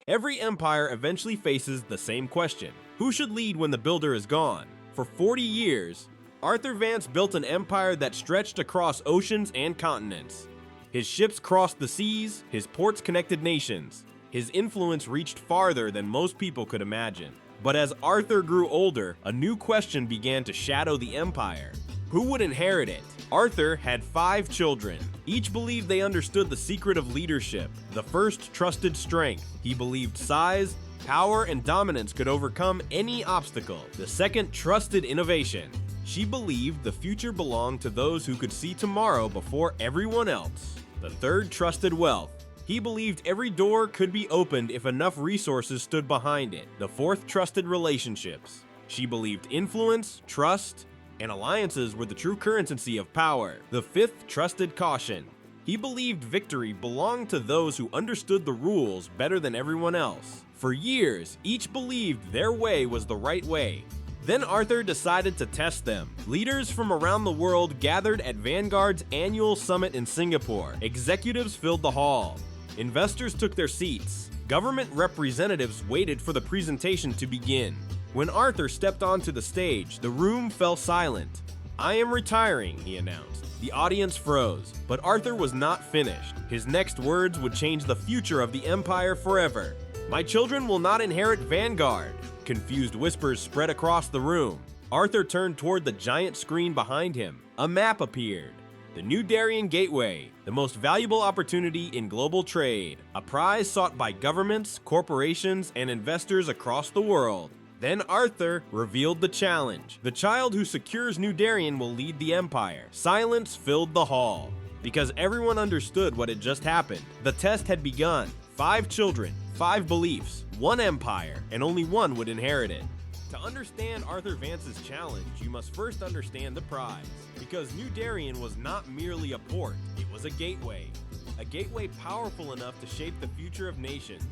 Every empire eventually faces the same question: who should lead when the builder is gone? For 40 years, Arthur Vance built an empire that stretched across oceans and continents. His ships crossed the seas, his ports connected nations. His influence reached farther than most people could imagine. But as Arthur grew older, a new question began to shadow the empire. Who would inherit it? Arthur had 5 children. Each believed they understood the secret of leadership. The first trusted strength. He believed size, power, and dominance could overcome any obstacle. The second trusted innovation. She believed the future belonged to those who could see tomorrow before everyone else. The third trusted wealth. He believed every door could be opened if enough resources stood behind it. The fourth trusted relationships. She believed influence, trust, and alliances were the true currency of power. The fifth trusted caution. He believed victory belonged to those who understood the rules better than everyone else. For years, each believed their way was the right way. Then Arthur decided to test them. Leaders from around the world gathered at Vanguard's annual summit in Singapore. Executives filled the hall. Investors took their seats. Government representatives waited for the presentation to begin. When Arthur stepped onto the stage, the room fell silent. "I am retiring," he announced. The audience froze, but Arthur was not finished. His next words would change the future of the empire forever. "My children will not inherit Vanguard." Confused whispers spread across the room. Arthur turned toward the giant screen behind him. A map appeared. The new Darien Gateway, the most valuable opportunity in global trade, a prize sought by governments, corporations, and investors across the world. Then Arthur revealed the challenge. The child who secures New Darien will lead the empire. Silence filled the hall, because everyone understood what had just happened. The test had begun. 5 children, 5 beliefs, 1 empire, and only one would inherit it. To understand Arthur Vance's challenge, you must first understand the prize. Because New Darien was not merely a port, it was a gateway. A gateway powerful enough to shape the future of nations.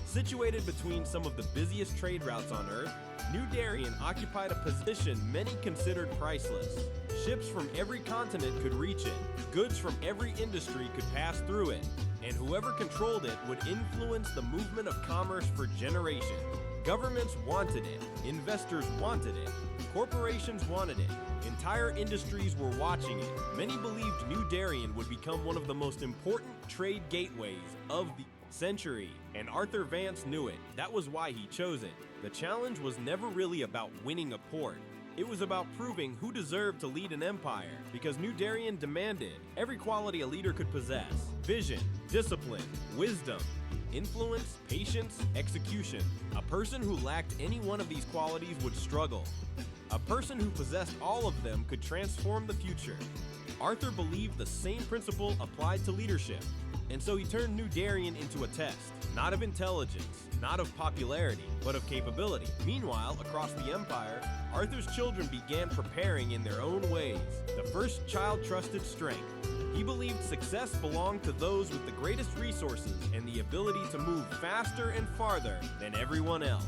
Situated between some of the busiest trade routes on Earth, New Darien occupied a position many considered priceless. Ships from every continent could reach it, goods from every industry could pass through it, and whoever controlled it would influence the movement of commerce for generations. Governments wanted it, investors wanted it, corporations wanted it, entire industries were watching it. Many believed New Darien would become one of the most important trade gateways of the century, and Arthur Vance knew it. That was why he chose it. The challenge was never really about winning a port. It was about proving who deserved to lead an empire, because New Darien demanded every quality a leader could possess: vision, discipline, wisdom, influence, patience, execution. A person who lacked any one of these qualities would struggle. A person who possessed all of them could transform the future. Arthur believed the same principle applied to leadership, and so he turned New Darien into a test, not of intelligence, not of popularity, but of capability. Meanwhile, across the empire, Arthur's children began preparing in their own ways. The first child trusted strength. He believed success belonged to those with the greatest resources and the ability to move faster and farther than everyone else.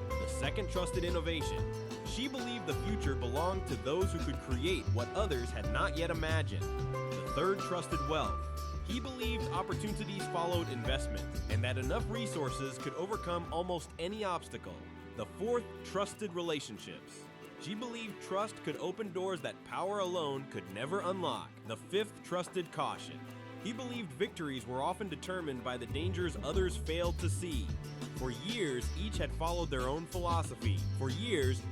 The second trusted innovation. She believed the future belonged to those who could create what others had not yet imagined. The third trusted wealth. He believed opportunities followed investment, and that enough resources could overcome almost any obstacle. The fourth trusted relationships. She believed trust could open doors that power alone could never unlock. The fifth trusted caution. He believed victories were often determined by the dangers others failed to see. For years, each had followed their own philosophy. For years,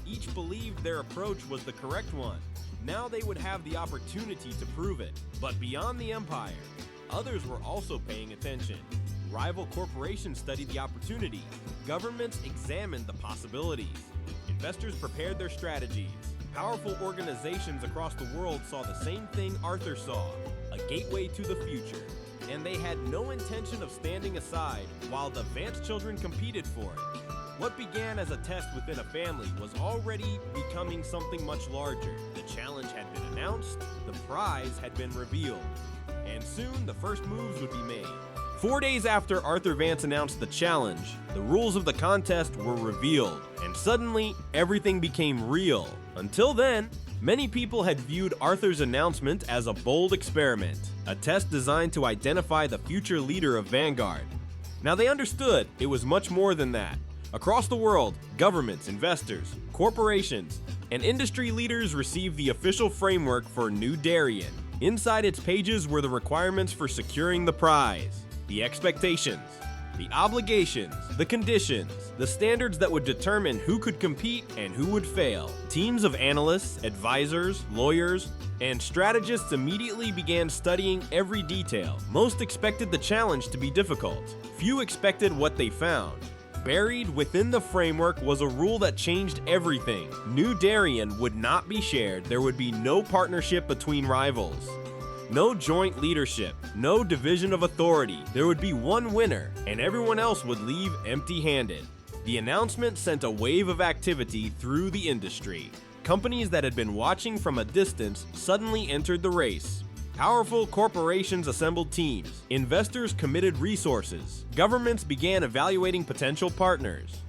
each believed their approach was the correct one. Now they would have the opportunity to prove it. But beyond the empire, others were also paying attention. Rival corporations studied the opportunity. Governments examined the possibilities. Investors prepared their strategies. Powerful organizations across the world saw the same thing Arthur saw, a gateway to the future. And they had no intention of standing aside while the Vance children competed for it. What began as a test within a family was already becoming something much larger. The challenge had been announced, the prize had been revealed, and soon the first moves would be made. 4 days after Arthur Vance announced the challenge, the rules of the contest were revealed, and suddenly everything became real. Until then, many people had viewed Arthur's announcement as a bold experiment, a test designed to identify the future leader of Vanguard. Now they understood it was much more than that. Across the world, governments, investors, corporations, and industry leaders received the official framework for New Darien. Inside its pages were the requirements for securing the prize, the expectations, the obligations, the conditions, the standards that would determine who could compete and who would fail. Teams of analysts, advisors, lawyers, and strategists immediately began studying every detail. Most expected the challenge to be difficult. Few expected what they found. Buried within the framework was a rule that changed everything. New Darien would not be shared. There would be no partnership between rivals. No joint leadership, no division of authority. There would be one winner, and everyone else would leave empty-handed. The announcement sent a wave of activity through the industry. Companies that had been watching from a distance suddenly entered the race. Powerful corporations assembled teams. Investors committed resources. Governments began evaluating potential partners.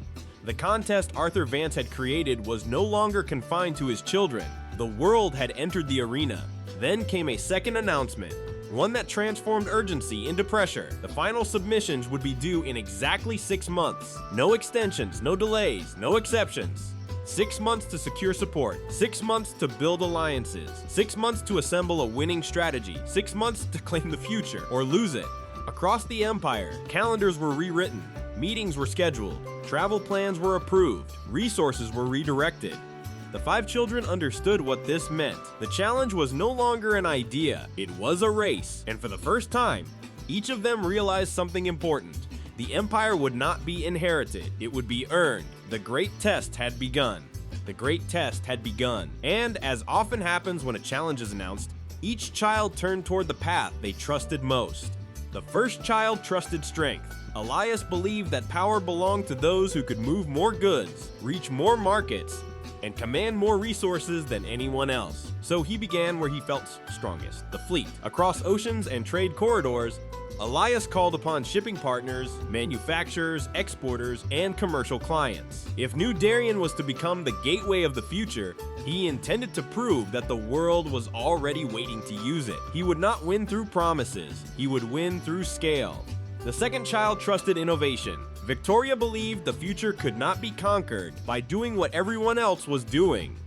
The contest Arthur Vance had created was no longer confined to his children. The world had entered the arena. Then came a second announcement, one that transformed urgency into pressure. The final submissions would be due in exactly 6 months. No extensions, no delays, no exceptions. 6 months to secure support, 6 months to build alliances, 6 months to assemble a winning strategy, 6 months to claim the future or lose it. Across the empire, calendars were rewritten, meetings were scheduled, travel plans were approved, resources were redirected. The 5 children understood what this meant. The challenge was no longer an idea, it was a race. And for the first time, each of them realized something important. The empire would not be inherited, it would be earned. The great test had begun. The great test had begun. And as often happens when a challenge is announced, each child turned toward the path they trusted most. The first child trusted strength. Elias believed that power belonged to those who could move more goods, reach more markets, and command more resources than anyone else. So he began where he felt strongest, the fleet. Across oceans and trade corridors, Elias called upon shipping partners, manufacturers, exporters, and commercial clients. If New Darien was to become the gateway of the future, he intended to prove that the world was already waiting to use it. He would not win through promises, he would win through scale. The second child trusted innovation. Victoria believed the future could not be conquered by doing what everyone else was doing.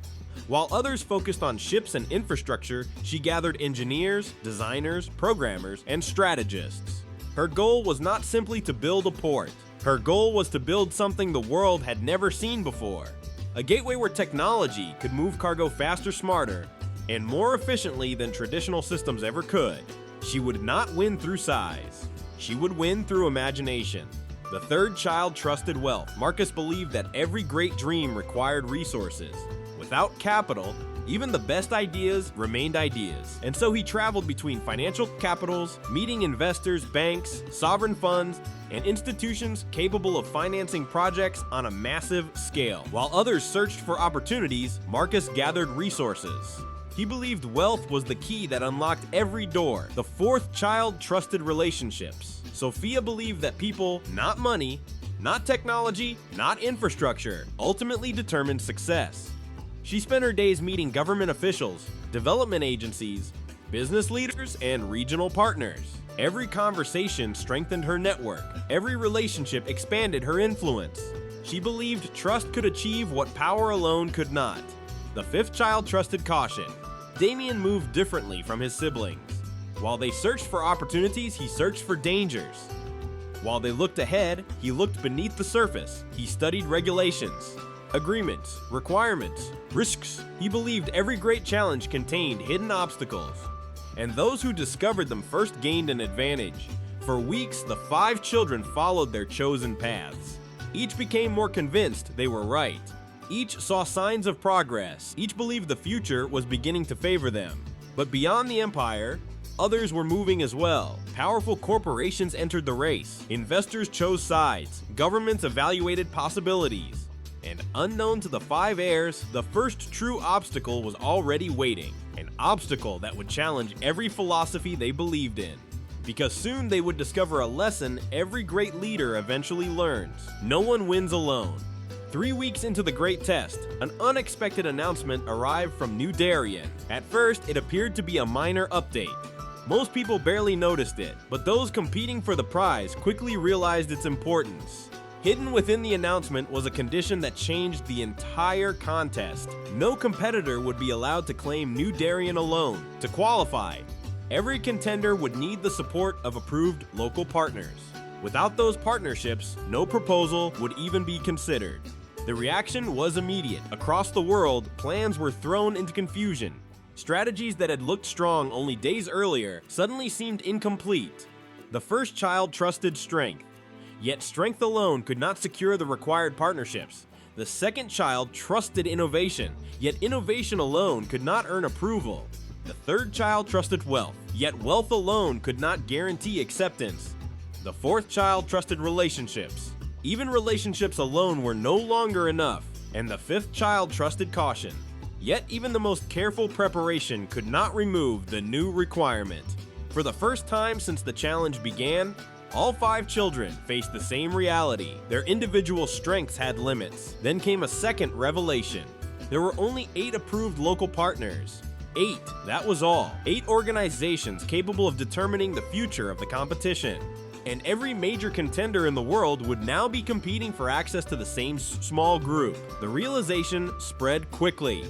While others focused on ships and infrastructure, she gathered engineers, designers, programmers, and strategists. Her goal was not simply to build a port. Her goal was to build something the world had never seen before. A gateway where technology could move cargo faster, smarter, and more efficiently than traditional systems ever could. She would not win through size. She would win through imagination. The third child trusted wealth. Marcus believed that every great dream required resources. Without capital, even the best ideas remained ideas. And so he traveled between financial capitals, meeting investors, banks, sovereign funds, and institutions capable of financing projects on a massive scale. While others searched for opportunities, Marcus gathered resources. He believed wealth was the key that unlocked every door. The fourth child trusted relationships. Sophia believed that people, not money, not technology, not infrastructure, ultimately determined success. She spent her days meeting government officials, development agencies, business leaders, and regional partners. Every conversation strengthened her network. Every relationship expanded her influence. She believed trust could achieve what power alone could not. The fifth child trusted caution. Damian moved differently from his siblings. While they searched for opportunities, he searched for dangers. While they looked ahead, he looked beneath the surface. He studied regulations, agreements, requirements, risks. He believed every great challenge contained hidden obstacles, and those who discovered them first gained an advantage. For weeks, the 5 children followed their chosen paths. Each became more convinced they were right. Each saw signs of progress. Each believed the future was beginning to favor them. But beyond the empire, others were moving as well. Powerful corporations entered the race. Investors chose sides. Governments evaluated possibilities. And unknown to the 5 heirs, the first true obstacle was already waiting. An obstacle that would challenge every philosophy they believed in. Because soon they would discover a lesson every great leader eventually learns. No one wins alone. 3 weeks into the great test, an unexpected announcement arrived from New Darien. At first, it appeared to be a minor update. Most people barely noticed it, but those competing for the prize quickly realized its importance. Hidden within the announcement was a condition that changed the entire contest. No competitor would be allowed to claim New Darien alone. To qualify, every contender would need the support of approved local partners. Without those partnerships, no proposal would even be considered. The reaction was immediate. Across the world, plans were thrown into confusion. Strategies that had looked strong only days earlier suddenly seemed incomplete. The first child trusted strength, yet strength alone could not secure the required partnerships. The second child trusted innovation, yet innovation alone could not earn approval. The third child trusted wealth, yet wealth alone could not guarantee acceptance. The fourth child trusted relationships. Even relationships alone were no longer enough. And the fifth child trusted caution. Yet even the most careful preparation could not remove the new requirement. For the first time since the challenge began, all 5 children faced the same reality. Their individual strengths had limits. Then came a second revelation. There were only 8 approved local partners. 8, that was all. 8 organizations capable of determining the future of the competition. And every major contender in the world would now be competing for access to the same small group. The realization spread quickly.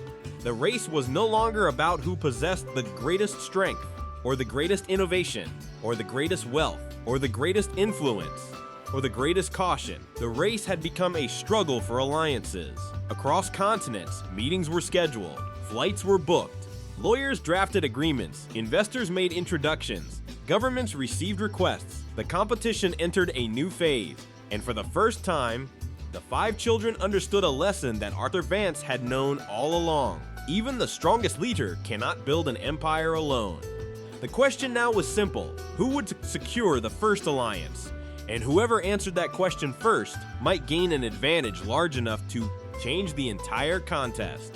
The race was no longer about who possessed the greatest strength, or the greatest innovation, or the greatest wealth, or the greatest influence, or the greatest caution. The race had become a struggle for alliances. Across continents, meetings were scheduled, flights were booked, lawyers drafted agreements, investors made introductions, governments received requests. The competition entered a new phase, and for the first time, the 5 children understood a lesson that Arthur Vance had known all along. Even the strongest leader cannot build an empire alone. The question now was simple: who would secure the first alliance? And whoever answered that question first might gain an advantage large enough to change the entire contest.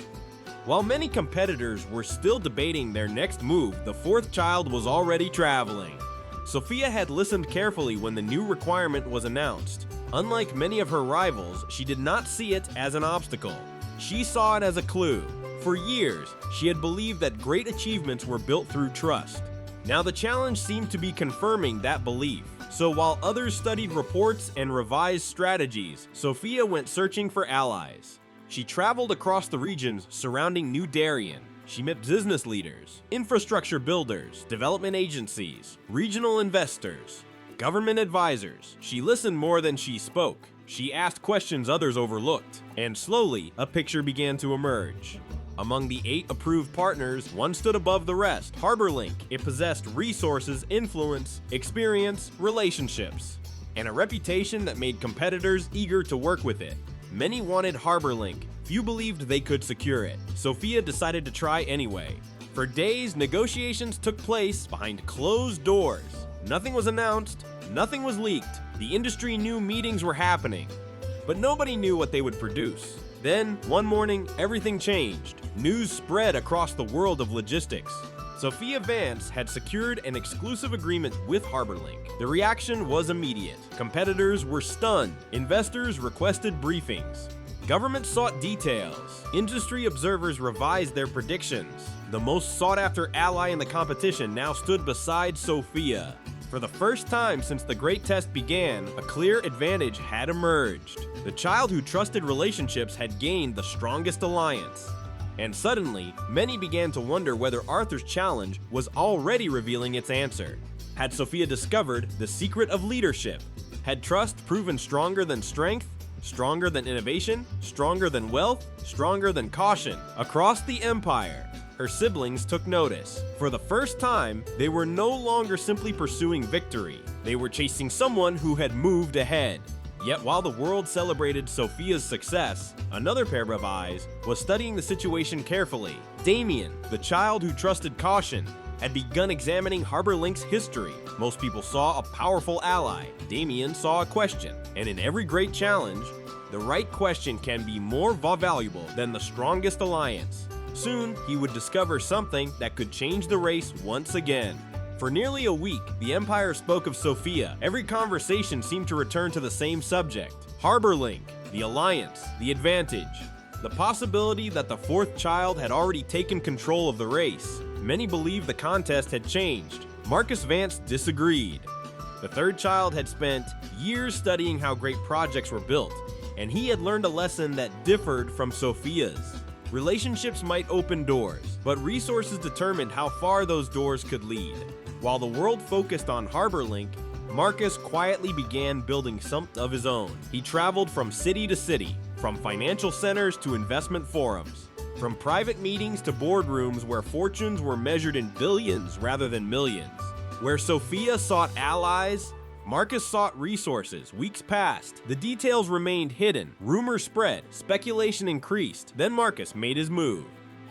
While many competitors were still debating their next move, the fourth child was already traveling. Sophia had listened carefully when the new requirement was announced. Unlike many of her rivals, she did not see it as an obstacle. She saw it as a clue. For years, she had believed that great achievements were built through trust. Now the challenge seemed to be confirming that belief. So while others studied reports and revised strategies, Sophia went searching for allies. She traveled across the regions surrounding New Darien. She met business leaders, infrastructure builders, development agencies, regional investors, government advisors. She listened more than she spoke. She asked questions others overlooked. And slowly, a picture began to emerge. Among the 8 approved partners, one stood above the rest: HarborLink. It possessed resources, influence, experience, relationships, and a reputation that made competitors eager to work with it. Many wanted HarborLink. Few believed they could secure it. Sophia decided to try anyway. For days, negotiations took place behind closed doors. Nothing was announced, nothing was leaked. The industry knew meetings were happening, but nobody knew what they would produce. Then, one morning, everything changed. News spread across the world of logistics. Sophia Vance had secured an exclusive agreement with HarborLink. The reaction was immediate. Competitors were stunned. Investors requested briefings. Government sought details. Industry observers revised their predictions. The most sought-after ally in the competition now stood beside Sophia. For the first time since the great test began, a clear advantage had emerged. The child who trusted relationships had gained the strongest alliance. And suddenly, many began to wonder whether Arthur's challenge was already revealing its answer. Had Sophia discovered the secret of leadership? Had trust proven stronger than strength? Stronger than innovation? Stronger than wealth? Stronger than caution? Across the empire, her siblings took notice. For the first time, they were no longer simply pursuing victory. They were chasing someone who had moved ahead. Yet while the world celebrated Sophia's success, another pair of eyes was studying the situation carefully. Damian, the child who trusted caution, had begun examining HarborLink's history. Most people saw a powerful ally. Damian saw a question. And in every great challenge, the right question can be more valuable than the strongest alliance. Soon, he would discover something that could change the race once again. For nearly a week, the Empire spoke of Sophia. Every conversation seemed to return to the same subject: HarborLink, the alliance, the advantage, the possibility that the fourth child had already taken control of the race. Many believed the contest had changed. Marcus Vance disagreed. The third child had spent years studying how great projects were built, and he had learned a lesson that differed from Sophia's. Relationships might open doors, but resources determined how far those doors could lead. While the world focused on Harbor Link, Marcus quietly began building something of his own. He traveled from city to city, from financial centers to investment forums, from private meetings to boardrooms where fortunes were measured in billions rather than millions. Where Sophia sought allies, Marcus sought resources. Weeks passed. The details remained hidden. Rumors spread. Speculation increased. Then Marcus made his move.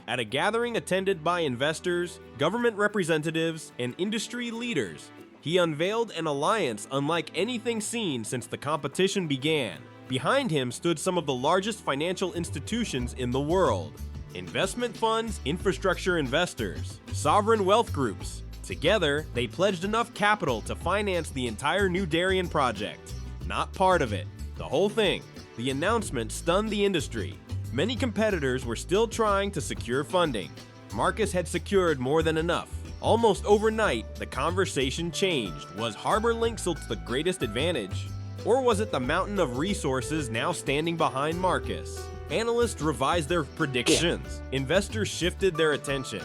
At a gathering attended by investors, government representatives, and industry leaders, he unveiled an alliance unlike anything seen since the competition began. Behind him stood some of the largest financial institutions in the world: investment funds, infrastructure investors, sovereign wealth groups. Together, they pledged enough capital to finance the entire new Darien project. Not part of it, the whole thing. The announcement stunned the industry. Many competitors were still trying to secure funding. Marcus had secured more than enough. Almost overnight, the conversation changed. Was Harbor Link still the greatest advantage? Or was it the mountain of resources now standing behind Marcus? Analysts revised their predictions. Investors shifted their attention.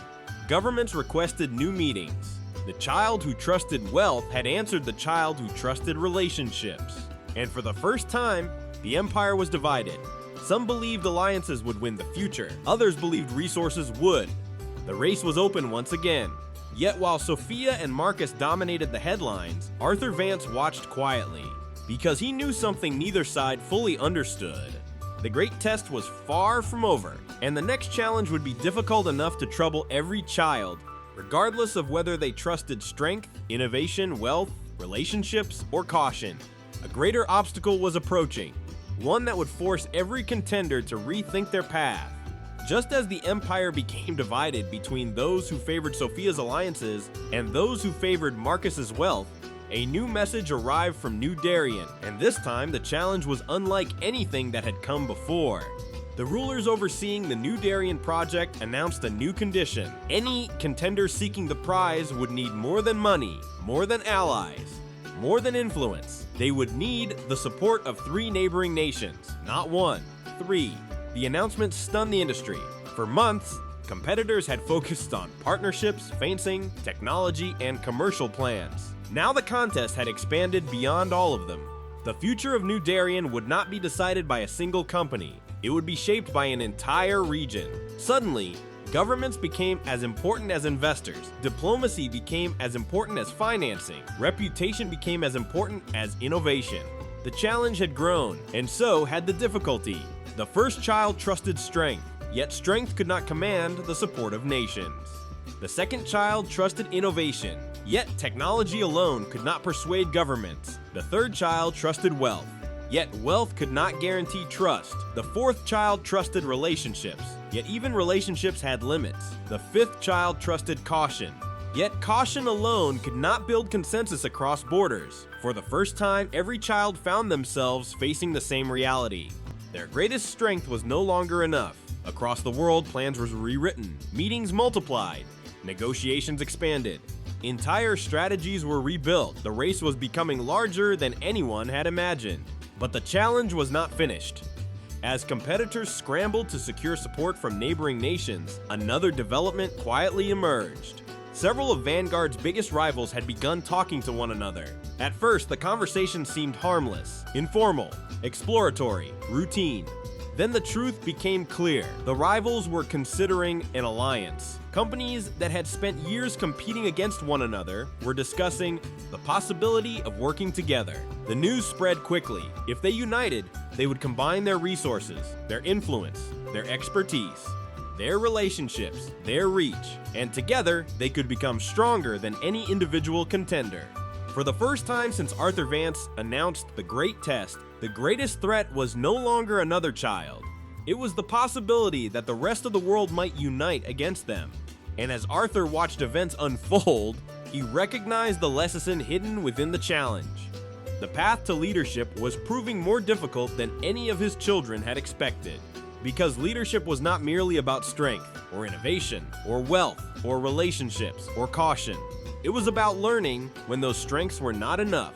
Governments requested new meetings. The child who trusted wealth had answered the child who trusted relationships. And for the first time, the empire was divided. Some believed alliances would win the future. Others believed resources would. The race was open once again. Yet while Sophia and Marcus dominated the headlines, Arthur Vance watched quietly, because he knew something neither side fully understood. The great test was far from over, and the next challenge would be difficult enough to trouble every child, regardless of whether they trusted strength, innovation, wealth, relationships, or caution. A greater obstacle was approaching, one that would force every contender to rethink their path. Just as the empire became divided between those who favored Sophia's alliances and those who favored Marcus's wealth, a new message arrived from New Darien, and this time the challenge was unlike anything that had come before. The rulers overseeing the New Darien project announced a new condition. Any contender seeking the prize would need more than money, more than allies, more than influence. They would need the support of 3 neighboring nations, not 1, 3. The announcement stunned the industry. For months, competitors had focused on partnerships, fencing, technology, and commercial plans. Now the contest had expanded beyond all of them. The future of New Darien would not be decided by a single company. It would be shaped by an entire region. Suddenly, governments became as important as investors. Diplomacy became as important as financing. Reputation became as important as innovation. The challenge had grown, and so had the difficulty. The first child trusted strength, yet strength could not command the support of nations. The second child trusted innovation, yet technology alone could not persuade governments. The third child trusted wealth, yet wealth could not guarantee trust. The fourth child trusted relationships, yet even relationships had limits. The fifth child trusted caution, yet caution alone could not build consensus across borders. For the first time, every child found themselves facing the same reality. Their greatest strength was no longer enough. Across the world, plans were rewritten, meetings multiplied, negotiations expanded, entire strategies were rebuilt. The race was becoming larger than anyone had imagined. But the challenge was not finished. As competitors scrambled to secure support from neighboring nations, another development quietly emerged. Several of Vanguard's biggest rivals had begun talking to one another. At first, the conversation seemed harmless, informal, exploratory, routine. Then the truth became clear. The rivals were considering an alliance. Companies that had spent years competing against one another were discussing the possibility of working together. The news spread quickly. If they united, they would combine their resources, their influence, their expertise, their relationships, their reach, and together they could become stronger than any individual contender. For the first time since Arthur Vance announced the Great Test, the greatest threat was no longer another child. It was the possibility that the rest of the world might unite against them. And as Arthur watched events unfold, he recognized the lesson hidden within the challenge. The path to leadership was proving more difficult than any of his children had expected. Because leadership was not merely about strength, or innovation, or wealth, or relationships, or caution. It was about learning when those strengths were not enough,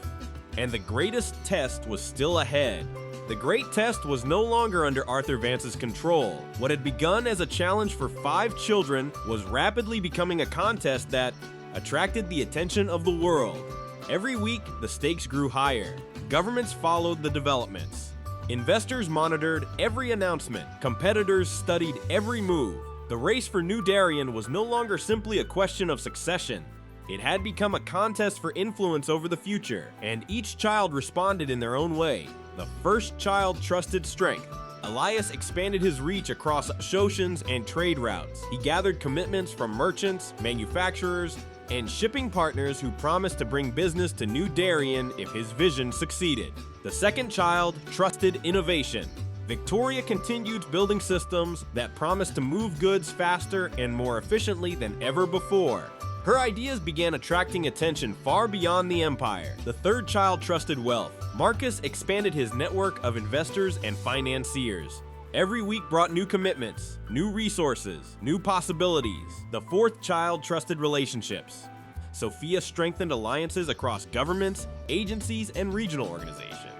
and the greatest test was still ahead. The great test was no longer under Arthur Vance's control. What had begun as a challenge for 5 children was rapidly becoming a contest that attracted the attention of the world. Every week, the stakes grew higher. Governments followed the developments. Investors monitored every announcement. Competitors studied every move. The race for New Darien was no longer simply a question of succession. It had become a contest for influence over the future, and each child responded in their own way. The first child trusted strength. Elias expanded his reach across oceans and trade routes. He gathered commitments from merchants, manufacturers, and shipping partners who promised to bring business to New Darien if his vision succeeded. The second child trusted innovation. Victoria continued building systems that promised to move goods faster and more efficiently than ever before. Her ideas began attracting attention far beyond the empire. The third child trusted wealth. Marcus expanded his network of investors and financiers. Every week brought new commitments, new resources, new possibilities. The fourth child trusted relationships. Sophia strengthened alliances across governments, agencies, and regional organizations.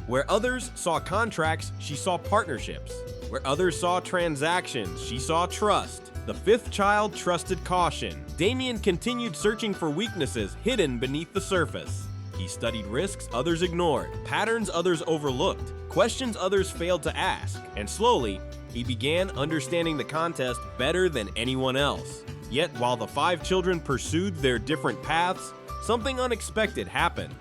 Where others saw contracts, she saw partnerships. Where others saw transactions, she saw trust. The fifth child trusted caution. Damian continued searching for weaknesses hidden beneath the surface. He studied risks others ignored, patterns others overlooked, questions others failed to ask, and slowly, he began understanding the contest better than anyone else. Yet, while the 5 children pursued their different paths, something unexpected happened.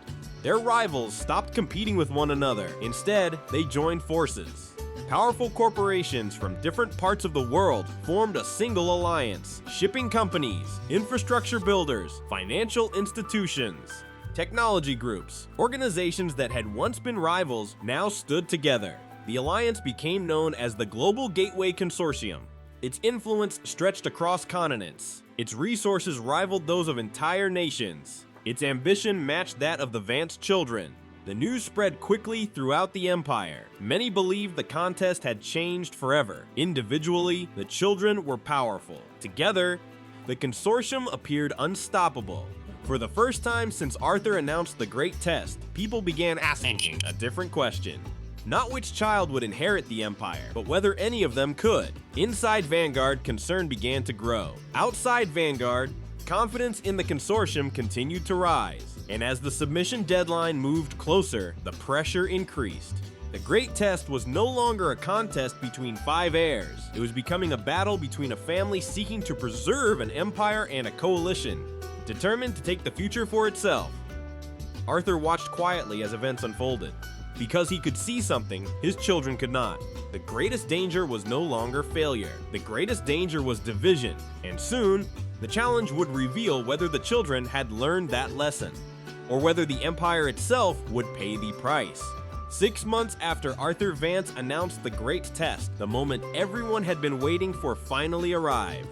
Their rivals stopped competing with one another. Instead, they joined forces. Powerful corporations from different parts of the world formed a single alliance. Shipping companies, infrastructure builders, financial institutions, technology groups, organizations that had once been rivals now stood together. The alliance became known as the Global Gateway Consortium. Its influence stretched across continents. Its resources rivaled those of entire nations. Its ambition matched that of the Vance children. The news spread quickly throughout the empire. Many believed the contest had changed forever. Individually, the children were powerful. Together, the consortium appeared unstoppable. For the first time since Arthur announced the Great Test, people began asking a different question. Not which child would inherit the empire, but whether any of them could. Inside Vanguard, concern began to grow. Outside Vanguard, confidence in the consortium continued to rise. And as the submission deadline moved closer, the pressure increased. The Great Test was no longer a contest between 5 heirs. It was becoming a battle between a family seeking to preserve an empire and a coalition, determined to take the future for itself. Arthur watched quietly as events unfolded. Because he could see something his children could not. The greatest danger was no longer failure. The greatest danger was division. And soon, the challenge would reveal whether the children had learned that lesson, or whether the empire itself would pay the price. 6 months after Arthur Vance announced the Great Test, the moment everyone had been waiting for finally arrived.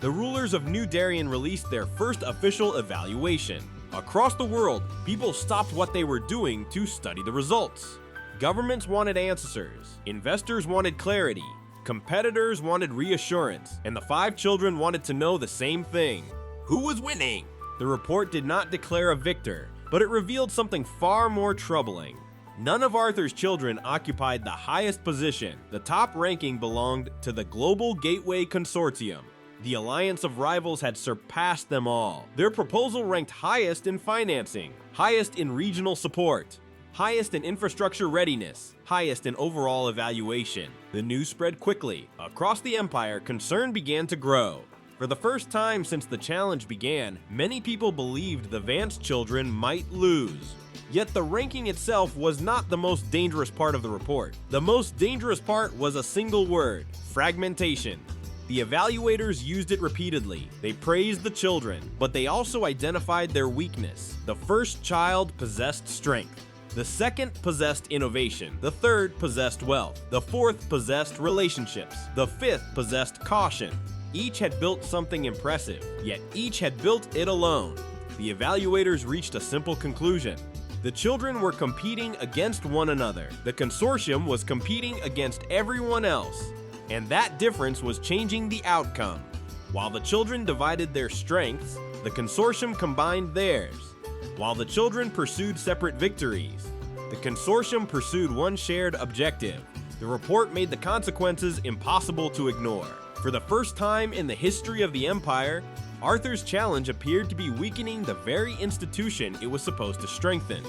The rulers of New Darien released their first official evaluation. Across the world, people stopped what they were doing to study the results. Governments wanted answers, investors wanted clarity, competitors wanted reassurance, and the 5 children wanted to know the same thing. Who was winning? The report did not declare a victor, but it revealed something far more troubling. None of Arthur's children occupied the highest position. The top ranking belonged to the Global Gateway Consortium. The alliance of rivals had surpassed them all. Their proposal ranked highest in financing, highest in regional support, highest in infrastructure readiness, highest in overall evaluation. The news spread quickly. Across the empire, concern began to grow. For the first time since the challenge began, many people believed the Vance children might lose. Yet the ranking itself was not the most dangerous part of the report. The most dangerous part was a single word: fragmentation. The evaluators used it repeatedly. They praised the children, but they also identified their weakness. The first child possessed strength. The second possessed innovation. The third possessed wealth. The fourth possessed relationships. The fifth possessed caution. Each had built something impressive, yet each had built it alone. The evaluators reached a simple conclusion. The children were competing against one another. The consortium was competing against everyone else. And that difference was changing the outcome. While the children divided their strengths, the consortium combined theirs. While the children pursued separate victories, the consortium pursued one shared objective. The report made the consequences impossible to ignore. For the first time in the history of the Empire, Arthur's challenge appeared to be weakening the very institution it was supposed to strengthen.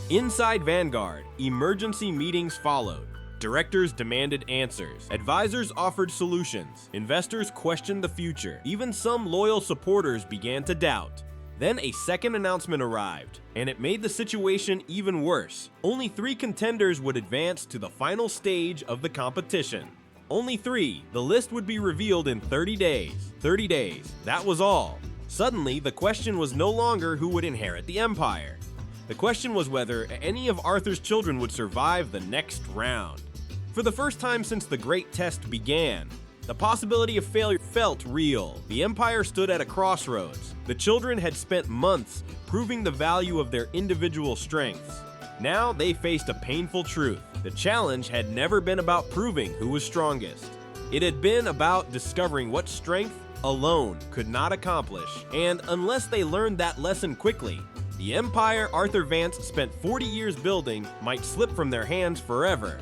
Inside Vanguard, emergency meetings followed. Directors demanded answers. Advisors offered solutions. Investors questioned the future. Even some loyal supporters began to doubt. Then a second announcement arrived, and it made the situation even worse. Only 3 contenders would advance to the final stage of the competition. Only 3. The list would be revealed in 30 days. 30 days. That was all. Suddenly, the question was no longer who would inherit the Empire. The question was whether any of Arthur's children would survive the next round. For the first time since the Great Test began, the possibility of failure felt real. The Empire stood at a crossroads. The children had spent months proving the value of their individual strengths. Now they faced a painful truth. The challenge had never been about proving who was strongest. It had been about discovering what strength alone could not accomplish, and unless they learned that lesson quickly, the empire Arthur Vance spent 40 years building might slip from their hands forever.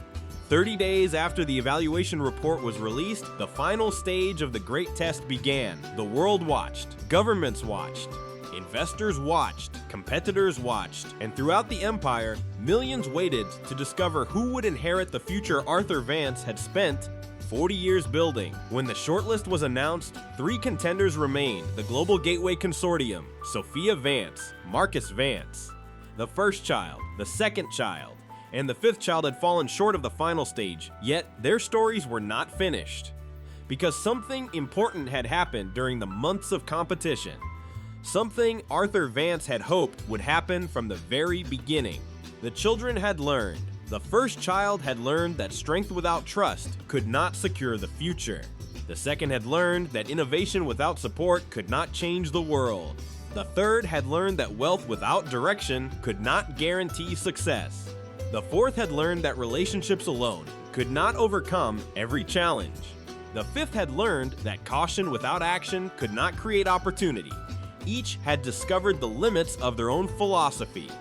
30 days after the evaluation report was released, the final stage of the Great Test began. The world watched, governments watched, investors watched, competitors watched, and throughout the empire, millions waited to discover who would inherit the future Arthur Vance had spent 40 years building. When the shortlist was announced, 3 contenders remained: the Global Gateway Consortium, Sophia Vance, Marcus Vance. The first child, the second child, and the 5th child had fallen short of the final stage, yet their stories were not finished. Because something important had happened during the months of competition. Something Arthur Vance had hoped would happen from the very beginning. The children had learned. The first child had learned that strength without trust could not secure the future. The second had learned that innovation without support could not change the world. The third had learned that wealth without direction could not guarantee success. The 4th had learned that relationships alone could not overcome every challenge. The 5th had learned that caution without action could not create opportunity. Each had discovered the limits of their own philosophy.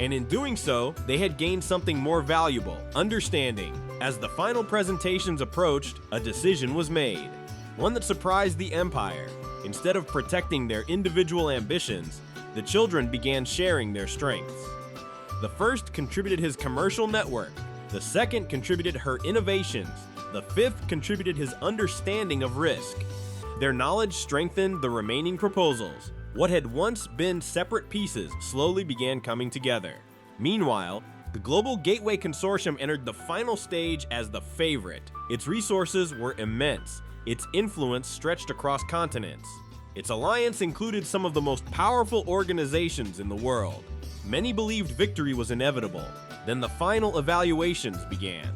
And in doing so, they had gained something more valuable: understanding. As the final presentations approached, a decision was made. One that surprised the Empire. Instead of protecting their individual ambitions, the children began sharing their strengths. The first contributed his commercial network. The second contributed her innovations. The 5th contributed his understanding of risk. Their knowledge strengthened the remaining proposals. What had once been separate pieces slowly began coming together. Meanwhile, the Global Gateway Consortium entered the final stage as the favorite. Its resources were immense. Its influence stretched across continents. Its alliance included some of the most powerful organizations in the world. Many believed victory was inevitable. Then the final evaluations began.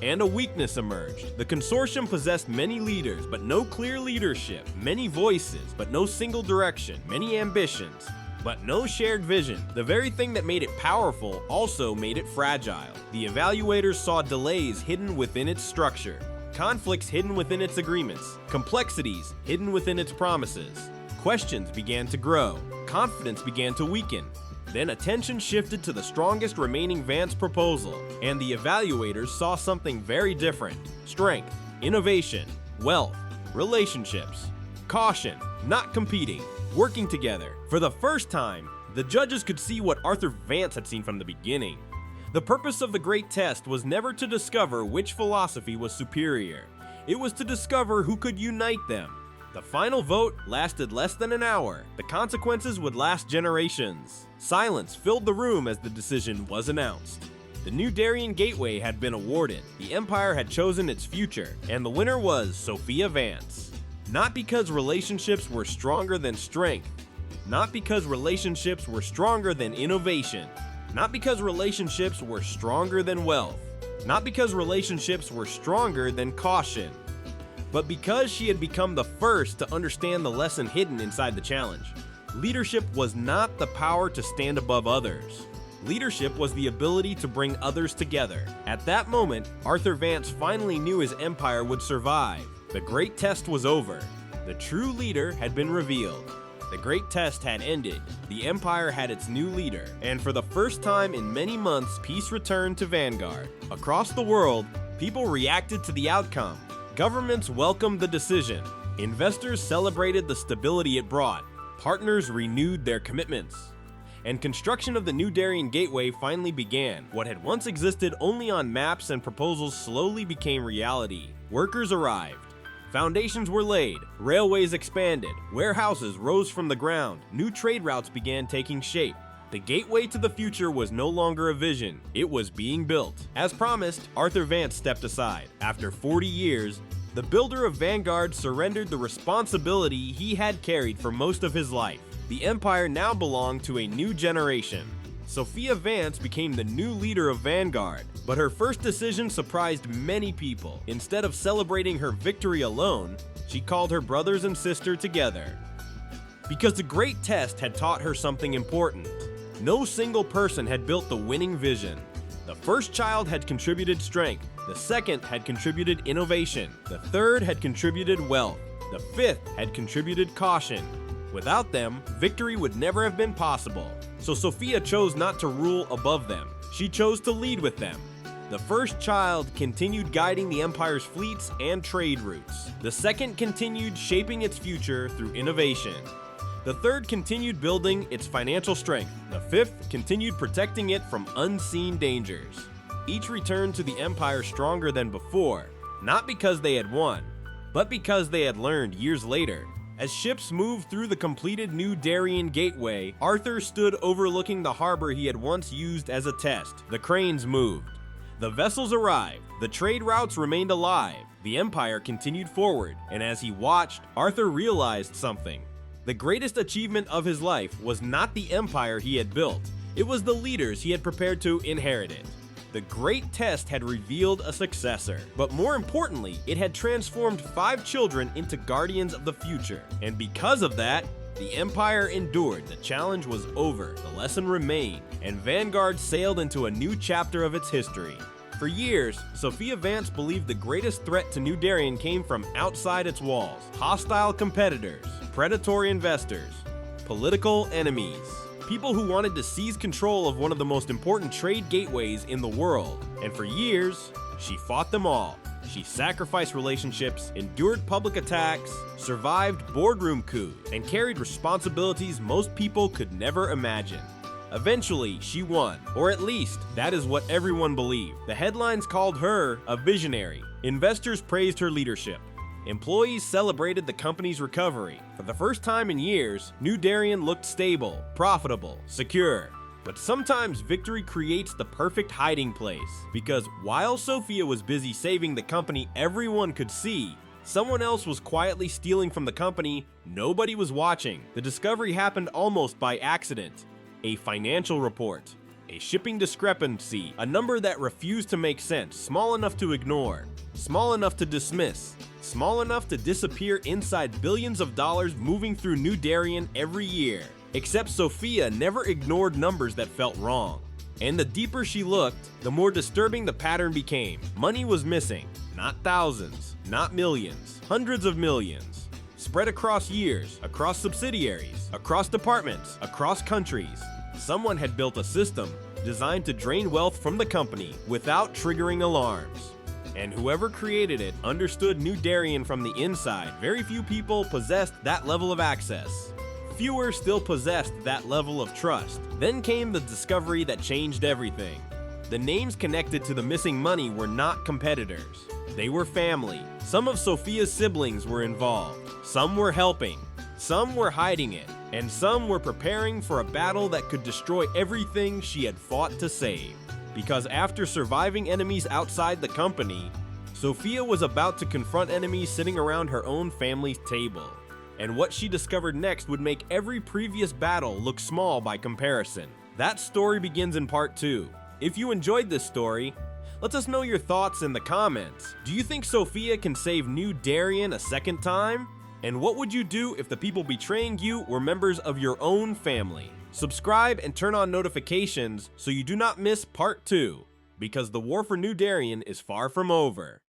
And a weakness emerged. The consortium possessed many leaders, but no clear leadership, many voices, but no single direction, many ambitions, but no shared vision. The very thing that made it powerful also made it fragile. The evaluators saw delays hidden within its structure, conflicts hidden within its agreements, complexities hidden within its promises. Questions began to grow, confidence began to weaken. Then attention shifted to the strongest remaining Vance proposal, and the evaluators saw something very different: strength, innovation, wealth, relationships, caution, not competing, working together. For the first time, the judges could see what Arthur Vance had seen from the beginning. The purpose of the Great Test was never to discover which philosophy was superior. It was to discover who could unite them. The final vote lasted less than an hour. The consequences would last generations. Silence filled the room as the decision was announced. The new Darien Gateway had been awarded. The Empire had chosen its future, and the winner was Sophia Vance. Not because relationships were stronger than strength. Not because relationships were stronger than innovation. Not because relationships were stronger than wealth. Not because relationships were stronger than caution. But because she had become the first to understand the lesson hidden inside the challenge. Leadership was not the power to stand above others. Leadership was the ability to bring others together. At that moment, Arthur Vance finally knew his empire would survive. The Great Test was over. The true leader had been revealed. The great test had ended, the Empire had its new leader, and for the first time in many months, peace returned to Vanguard. Across the world, people reacted to the outcome. Governments welcomed the decision. Investors celebrated the stability it brought. Partners renewed their commitments. And construction of the new Darien Gateway finally began. What had once existed only on maps and proposals slowly became reality. Workers arrived. Foundations were laid, railways expanded, warehouses rose from the ground, new trade routes began taking shape. The gateway to the future was no longer a vision, it was being built. As promised, Arthur Vance stepped aside. After 40 years, the builder of Vanguard surrendered the responsibility he had carried for most of his life. The Empire now belonged to a new generation. Sophia Vance became the new leader of Vanguard, but her first decision surprised many people. Instead of celebrating her victory alone, she called her brothers and sister together. Because the great test had taught her something important. No single person had built the winning vision. The first child had contributed strength, the second had contributed innovation, the third had contributed wealth, the fifth had contributed caution. Without them, victory would never have been possible. So Sophia chose not to rule above them. She chose to lead with them. The first child continued guiding the Empire's fleets and trade routes. The second continued shaping its future through innovation. The third continued building its financial strength. The fifth continued protecting it from unseen dangers. Each returned to the Empire stronger than before, not because they had won, but because they had learned years later. As ships moved through the completed new Darien Gateway, Arthur stood overlooking the harbor he had once used as a test. The cranes moved. The vessels arrived. The trade routes remained alive. The Empire continued forward, and as he watched, Arthur realized something. The greatest achievement of his life was not the empire he had built. It was the leaders he had prepared to inherit it. The great test had revealed a successor, but more importantly, it had transformed 5 children into guardians of the future. And because of that, the Empire endured. The challenge was over, the lesson remained, and Vanguard sailed into a new chapter of its history. For years, Sophia Vance believed the greatest threat to New Darien came from outside its walls. Hostile competitors, predatory investors, political enemies. People who wanted to seize control of one of the most important trade gateways in the world. And for years, she fought them all. She sacrificed relationships, endured public attacks, survived boardroom coups, and carried responsibilities most people could never imagine. Eventually, she won, or at least, that is what everyone believed. The headlines called her a visionary. Investors praised her leadership. Employees celebrated the company's recovery. For the first time in years, New Darien looked stable, profitable, secure. But sometimes victory creates the perfect hiding place, because while Sophia was busy saving the company everyone could see, someone else was quietly stealing from the company nobody was watching. The discovery happened almost by accident. A financial report, a shipping discrepancy, a number that refused to make sense, small enough to ignore, small enough to dismiss, small enough to disappear inside billions of dollars moving through New Darien every year. Except Sophia never ignored numbers that felt wrong. And the deeper she looked, the more disturbing the pattern became. Money was missing, not thousands, not millions, hundreds of millions. Spread across years, across subsidiaries, across departments, across countries. Someone had built a system designed to drain wealth from the company without triggering alarms. And whoever created it understood New Darien from the inside. Very few people possessed that level of access. Fewer still possessed that level of trust. Then came the discovery that changed everything. The names connected to the missing money were not competitors. They were family. Some of Sophia's siblings were involved. Some were helping. Some were hiding it. And some were preparing for a battle that could destroy everything she had fought to save. Because after surviving enemies outside the company, Sophia was about to confront enemies sitting around her own family's table. And what she discovered next would make every previous battle look small by comparison. That story begins in part 2. If you enjoyed this story, let us know your thoughts in the comments. Do you think Sophia can save New Darien a second time? And what would you do if the people betraying you were members of your own family? Subscribe and turn on notifications so you do not miss part 2, because the war for New Darien is far from over.